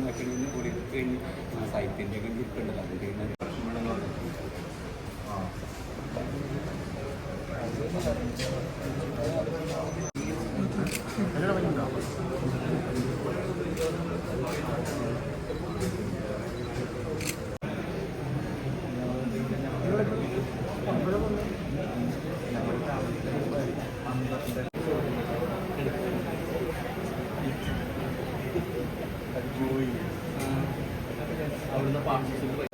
മറ്റൊന്ന് കൂടി കഴിഞ്ഞ് സാഹിത്യത്തിൻ്റെ ഒക്കെ കിട്ടുന്നുണ്ടല്ലോ അത് കഴിഞ്ഞാൽ അവിടുന്ന് പാർട്ടിസിപ്പേറ്റ്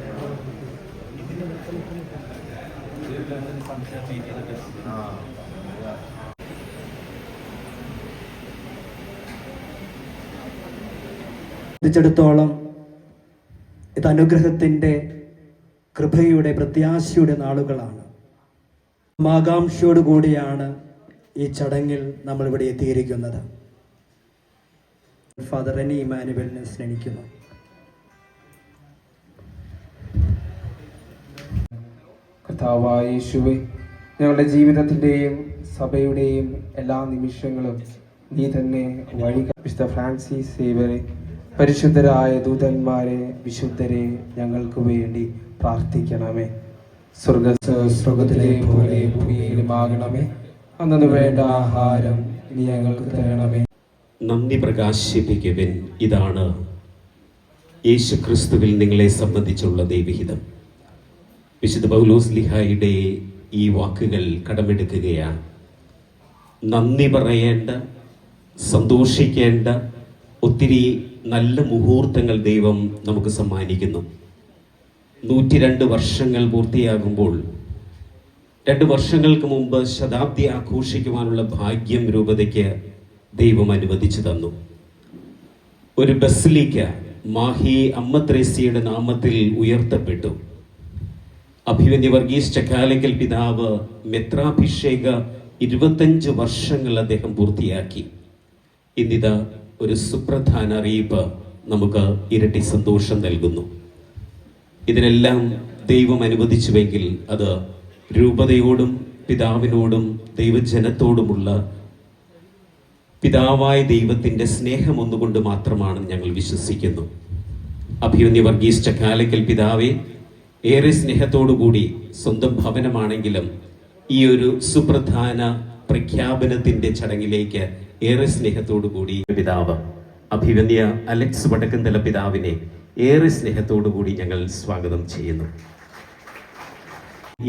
ത്തോളം ഇത് അനുഗ്രഹത്തിൻ്റെ കൃപയുടെ പ്രത്യാശയുടെ നാളുകളാണ്. ആകാംക്ഷയോടുകൂടിയാണ് ഈ ചടങ്ങിൽ നമ്മളിവിടെ എത്തിയിരിക്കുന്നത്. ഫാദർ റെനി ഇമാനുവലിനെ സ്നേഹിക്കുന്നു. കർത്താവായ യേശുവേ, ഞങ്ങളുടെ ജീവിതത്തിൻ്റെയും സഭയുടെയും എല്ലാ നിമിഷങ്ങളും നീ തന്നെ വഴി. വിശുദ്ധ ഫ്രാൻസിസ് സേവരെ, പരിശുദ്ധരായ ദൂതന്മാരെ, വിശുദ്ധരെ, ഞങ്ങൾക്ക് വേണ്ടി പ്രാർത്ഥിക്കണമേ. സ്വർഗത്തിലെ പോലെ ഭൂമിയിലുമാകണമേ. അന്നു വേണ്ട ആഹാരം നീ ഞങ്ങൾക്ക് തരണമേ. നന്ദി പ്രകാശിപ്പിക്കുവിൻ. ഇതാണ് യേശു ക്രിസ്തുവിൽ നിങ്ങളെ സംബന്ധിച്ചുള്ള ദൈവഹിതം. വിശുദ്ധ പൗലോസ്ലീഹായുടെ ഈ വാക്കുകൾ കടമെടുക്കുകയാണ്. നന്ദി പറയേണ്ട, സന്തോഷിക്കേണ്ട ഒത്തിരി നല്ല മുഹൂർത്തങ്ങൾ ദൈവം നമുക്ക് സമ്മാനിക്കുന്നു. 102 വർഷങ്ങൾ പൂർത്തിയാകുമ്പോൾ 2 വർഷങ്ങൾക്ക് മുമ്പ് ശതാബ്ദി ആഘോഷിക്കുവാനുള്ള ഭാഗ്യം രൂപതയ്ക്ക് ദൈവം അനുവദിച്ചു തന്നു. ഒരു ബസിലിക്ക മാഹി അമ്മ ത്രേസ്യയുടെ നാമത്തിൽ ഉയർത്തപ്പെട്ടു. അഭിമന്യ വർഗീസ് ചക്കാലക്കൽ പിതാവ് മെത്രാഭിഷേക 25 വർഷങ്ങൾ അദ്ദേഹം പൂർത്തിയാക്കി. ഇന്നിതാ ഒരു സുപ്രധാന അറിയിപ്പ് നമുക്ക് ഇരട്ടി സന്തോഷം നൽകുന്നു. ഇതിനെല്ലാം ദൈവം അനുവദിച്ചുവെങ്കിൽ അത് രൂപതയോടും പിതാവിനോടും ദൈവജനത്തോടുമുള്ള പിതാവായ ദൈവത്തിൻ്റെ സ്നേഹം ഒന്നുകൊണ്ട് മാത്രമാണെന്ന് ഞങ്ങൾ വിശ്വസിക്കുന്നു. അഭിമന്യ വർഗീസ് ചക്കാലക്കൽ പിതാവെ, ഏറെ സ്നേഹത്തോടുകൂടി സ്വന്തം ഭവനമാണെങ്കിലും ഈ ഒരു സുപ്രധാന പ്രഖ്യാപനത്തിൻ്റെ ചടങ്ങിലേക്ക് ഏറെ സ്നേഹത്തോടുകൂടി പിതാവ് അഭിമന്യ അലക്സ് വടക്കന്തല പിതാവിനെ ഏറെ സ്നേഹത്തോടുകൂടി ഞങ്ങൾ സ്വാഗതം ചെയ്യുന്നു.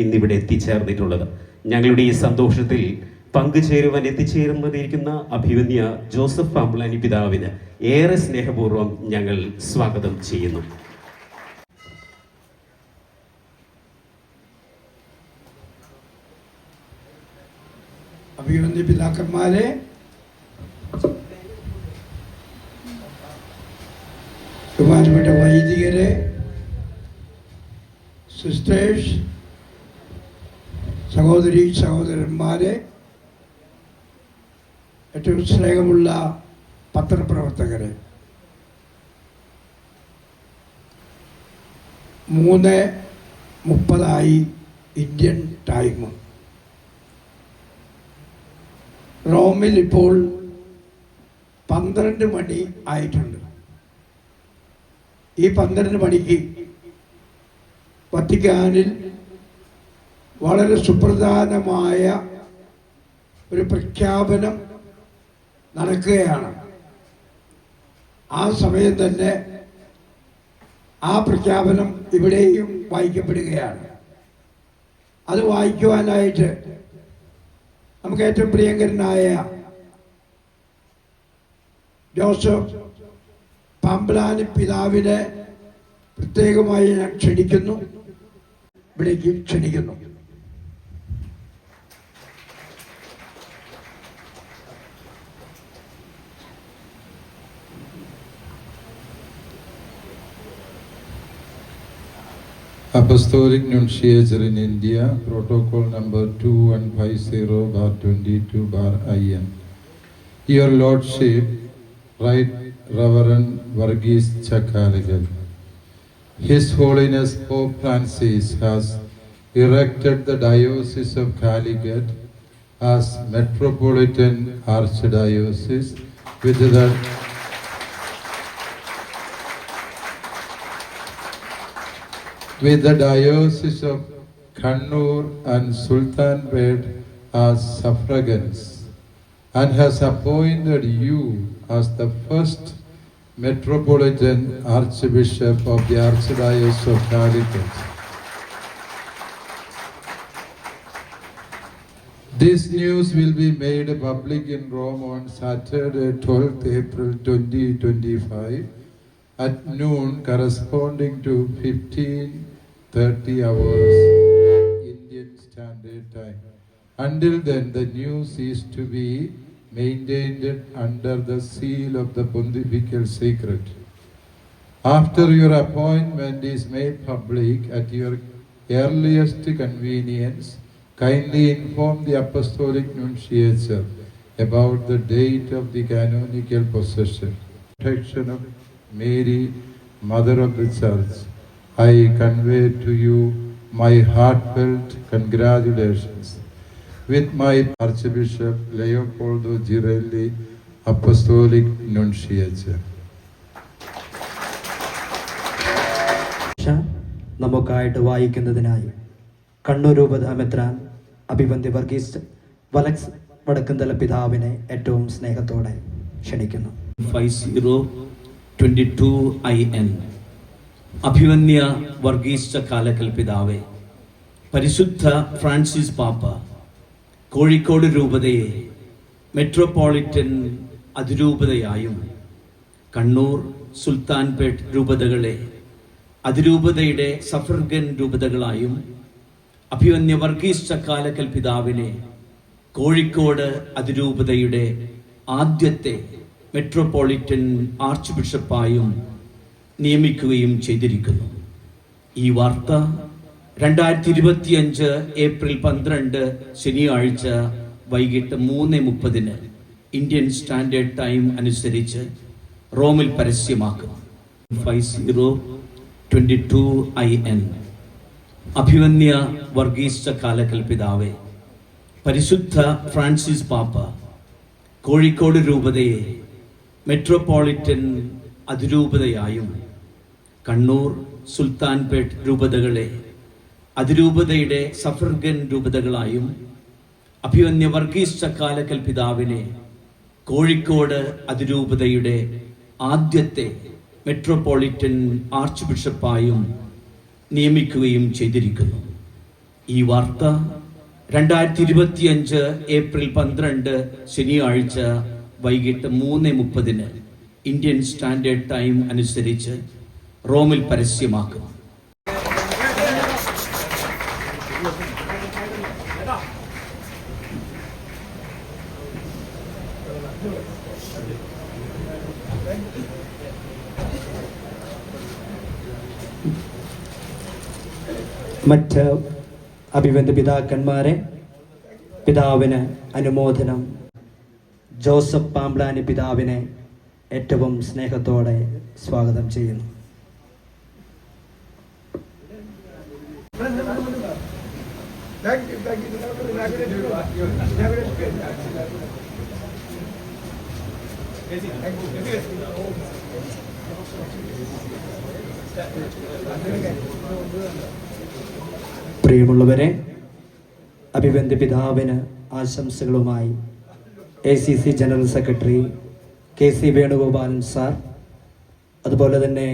ഇന്നിവിടെ എത്തിച്ചേർന്നിട്ടുള്ളത് ഞങ്ങളുടെ ഈ സന്തോഷത്തിൽ പങ്കുചേരുവാൻ എത്തിച്ചേരുന്നതിരിക്കുന്ന അഭിമന്യ ജോസഫ് പാമ്പളാനി പിതാവിന് ഏറെ സ്നേഹപൂർവ്വം ഞങ്ങൾ സ്വാഗതം ചെയ്യുന്നു. അഭിമന്യ പിതാക്കന്മാരെ, ബഹുമാനപ്പെട്ട വൈദികരെ, സിസ്റ്റേഴ്സ്, സഹോദരി സഹോദരന്മാരെ, ഏറ്റവും സ്നേഹമുള്ള പത്രപ്രവർത്തകരെ, 3:30 ഇന്ത്യൻ ടൈം. റോമിൽ ഇപ്പോൾ 12 മണി ആയിട്ടുണ്ട്. ഈ 12 മണിക്ക് വത്തിക്കാനിൽ വളരെ സുപ്രധാനമായ ഒരു പ്രഖ്യാപനം നടക്കുകയാണ്. ആ സമയം തന്നെ ആ പ്രഖ്യാപനം ഇവിടെയും വായിക്കപ്പെടുകയാണ്. അത് വായിക്കുവാനായിട്ട് നമുക്ക് ഏറ്റവും പ്രിയങ്കരനായ ജോസഫ് പാമ്പളാനി പിതാവിനെ പ്രത്യേകമായി ഞാൻ ക്ഷണിക്കുന്നു, ഇവിടേക്ക് ക്ഷണിക്കുന്നു. Apostolic Nunciature in India, Protocol number 2150/22/IN. Your Lordship, Right Reverend Varghese Chakalagal, His Holiness Pope Francis has erected the Diocese of Calicut as Metropolitan Archdiocese with the with the Diocese of Kannur and Sultanpet as suffragans, and has appointed you as the first Metropolitan Archbishop of the Archdiocese of Calicut. This news will be made public in Rome on Saturday, 12th April 2025 at noon, corresponding to 15:30 hours Indian Standard Time. Until then, the news is to be maintained under the seal of the pontifical secret. After your appointment is made public at your earliest convenience, kindly inform the Apostolic Nunciature about the date of the canonical possession. Protection of Mary, Mother of the Church, I convey to you my heartfelt congratulations. With my Archbishop Leopoldo Girelli, Apostolic Nunciature. നമുക്കായിട്ട് വായിക്കുന്നതിനായി Kannur രൂപത മെത്രാൻ അഭിവന്ദ്യ വർഗീസ് വലക്സ് വടക്കുംതല പിതാവിനെ ഏറ്റവും സ്നേഹത്തോടെ ക്ഷണിക്കുന്നു. 5022 IN അഭിവന്യ വർഗീസ് ചക്കാലക്കൽ പിതാവേ, പരിശുദ്ധ Francis പാപ്പ കോഴിക്കോട് രൂപതയെ മെട്രോപൊളിറ്റൻ അതിരൂപതയായും കണ്ണൂർ, സുൽത്താൻപേട്ട് രൂപതകളെ അതിരൂപതയുടെ സഫർഗൻ രൂപതകളായും അഭിവന്യ വർഗീസ് ചക്കാലക്കൽ പിതാവിനെ കോഴിക്കോട് അതിരൂപതയുടെ ആദ്യത്തെ മെട്രോപൊളിറ്റൻ ആർച്ച് ബിഷപ്പായും നിയമിക്കുകയും ചെയ്തിരിക്കുന്നു. ഈ വാർത്ത 2025 ഏപ്രിൽ 12 ശനിയാഴ്ച വൈകിട്ട് 3:30 ഇന്ത്യൻ സ്റ്റാൻഡേർഡ് ടൈം അനുസരിച്ച് റോമിൽ പരസ്യമാക്കും. 5022 IN അഭിവന്യ വർഗീസ് ചക്കാലക്കൽ പിതാവേ, പരിശുദ്ധ ഫ്രാൻസിസ് പാപ്പ കോഴിക്കോട് രൂപതയെ മെട്രോപൊളിറ്റൻ അതിരൂപതയായും കണ്ണൂർ, സുൽത്താൻപേട്ട് രൂപതകളെ അതിരൂപതയുടെ സഫർഗൻ രൂപതകളായും അഭിവന്യ വർഗീസ് ചക്കാലക്കൽ പിതാവിനെ കോഴിക്കോട് അതിരൂപതയുടെ ആദ്യത്തെ മെട്രോപൊളിറ്റൻ ആർച്ച് ബിഷപ്പായും നിയമിക്കുകയും ചെയ്തിരിക്കുന്നു. ഈ വാർത്ത 2025 ഏപ്രിൽ 12 ശനിയാഴ്ച വൈകിട്ട് 3:30 ഇന്ത്യൻ സ്റ്റാൻഡേർഡ് ടൈം അനുസരിച്ച് റോമിൽ പരസ്യമാക്കും. മറ്റ് അഭിവന്ദ്യ പിതാക്കന്മാരെ, പിതാവിന് അനുമോദനം. ജോസഫ് പാംബ്ലാനി പിതാവിനെ ഏറ്റവും സ്നേഹത്തോടെ സ്വാഗതം ചെയ്യുന്നു. പ്രിയമുള്ളവരെ, അഭിവന്ദ്യ പിതാവിന് ആശംസകളുമായി ACC general secretary KC Venugopalan sir, അതുപോലെ തന്നെ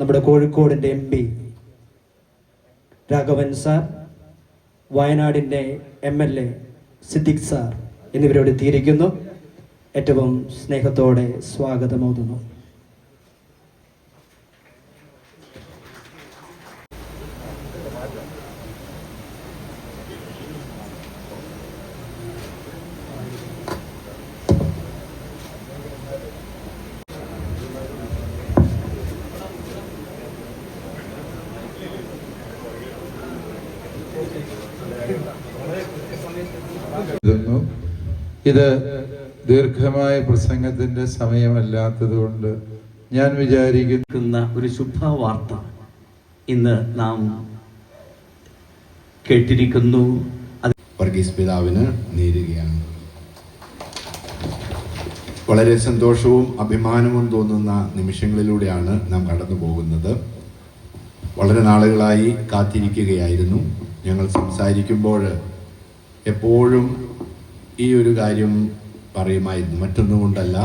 നമ്മുടെ കോഴിക്കോടിൻ്റെ MP രാഘവൻ സാർ, വയനാടിൻ്റെ MLA സിദ്ദിഖ് സാർ എന്നിവരോട് എത്തിയിരിക്കുന്നു. ഏറ്റവും സ്നേഹത്തോടെ സ്വാഗതമോതുന്നു. ഇത് ദീർഘമായ പ്രസംഗത്തിന്റെ സമയമല്ലാത്തതുകൊണ്ട് ഞാൻ വിചാരിക്കുന്ന ഒരു ശുഭവാർത്ത ഇന്ന് നാം കേട്ടിരിക്കുന്നു. വർഗീസ് പിതാവിന് നേരുകയാണ്. വളരെ സന്തോഷവും അഭിമാനവും തോന്നുന്ന നിമിഷങ്ങളിലൂടെയാണ് നാം കടന്നു പോകുന്നത്. വളരെ വളരെ നാളുകളായി കാത്തിരിക്കുകയായിരുന്നു. ഞങ്ങൾ സംസാരിക്കുമ്പോൾ എപ്പോഴും ഈ ഒരു കാര്യം പറയുമായിരുന്നു. മറ്റൊന്നുകൊണ്ടല്ല,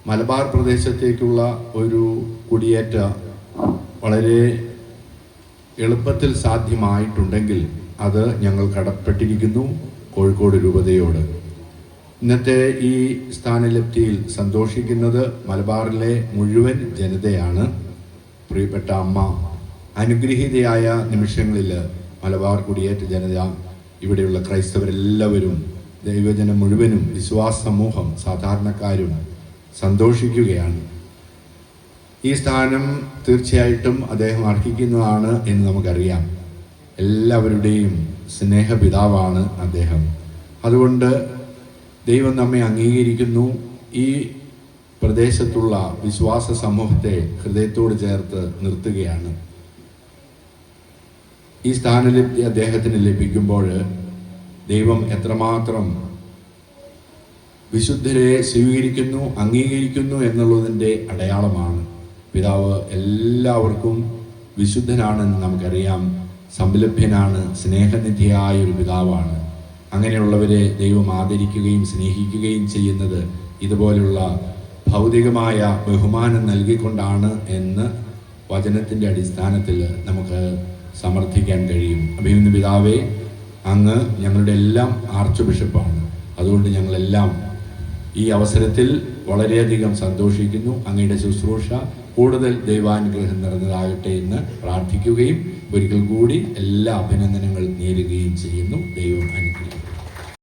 മലബാർ പ്രദേശത്തേക്കുള്ള ഒരു കുടിയേറ്റ വളരെ എളുപ്പത്തിൽ സാധ്യമായിട്ടുണ്ടെങ്കിൽ അത് ഞങ്ങൾ കടപ്പെട്ടിരിക്കുന്നു കോഴിക്കോട് രൂപതയോട്. ഇന്നത്തെ ഈ സ്ഥാനലബ്ധിയിൽ സന്തോഷിക്കുന്നത് മലബാറിലെ മുഴുവൻ ജനതയാണ്. പ്രിയപ്പെട്ട അമ്മ അനുഗ്രഹീതയായ നിമിഷങ്ങളിൽ മലബാർ കുടിയേറ്റ ജനത, ഇവിടെയുള്ള ക്രൈസ്തവരെല്ലാവരും, ദൈവജനം മുഴുവനും, വിശ്വാസ സമൂഹം, സാധാരണക്കാരും സന്തോഷിക്കുകയാണ്. ഈ സ്ഥാനം തീർച്ചയായിട്ടും അദ്ദേഹം അർഹിക്കുന്നതാണ് എന്ന് നമുക്കറിയാം. എല്ലാവരുടെയും സ്നേഹപിതാവാണ് അദ്ദേഹം. അതുകൊണ്ട് ദൈവം നമ്മെ അംഗീകരിക്കുന്നു. ഈ പ്രദേശത്തുള്ള വിശ്വാസ സമൂഹത്തെ ഹൃദയത്തോട് ചേർത്ത് നിർത്തുകയാണ്. ഈ സ്ഥാനലബ്ധി അദ്ദേഹത്തിന് ലഭിക്കുമ്പോൾ ദൈവം എത്രമാത്രം വിശുദ്ധരെ സ്വീകരിക്കുന്നു, അംഗീകരിക്കുന്നു എന്നുള്ളതിൻ്റെ അടയാളമാണ്. പിതാവ് എല്ലാവർക്കും വിശുദ്ധനാണെന്ന് നമുക്കറിയാം. സംലഭ്യനാണ്, സ്നേഹനിധിയായ ഒരു പിതാവാണ്. അങ്ങനെയുള്ളവരെ ദൈവം ആദരിക്കുകയും സ്നേഹിക്കുകയും ചെയ്യുന്നത് ഇതുപോലുള്ള ഭൗതികമായ ബഹുമാനം നൽകിക്കൊണ്ടാണ് എന്ന് വചനത്തിൻ്റെ അടിസ്ഥാനത്തിൽ നമുക്ക് സമർത്ഥിക്കാൻ കഴിയും. അഭിമന്യ പിതാവേ, അങ്ങ് ഞങ്ങളുടെ എല്ലാം ആർച്ച് ബിഷപ്പാണ്. അതുകൊണ്ട് ഞങ്ങളെല്ലാം ഈ അവസരത്തിൽ വളരെയധികം സന്തോഷിക്കുന്നു. അങ്ങയുടെ ശുശ്രൂഷ കൂടുതൽ ദൈവാനുഗ്രഹം നിറഞ്ഞതാകട്ടെ എന്ന് പ്രാർത്ഥിക്കുകയും ഒരിക്കൽ കൂടി എല്ലാ അഭിനന്ദനങ്ങൾ നേരുകയും ചെയ്യുന്നു. ദൈവം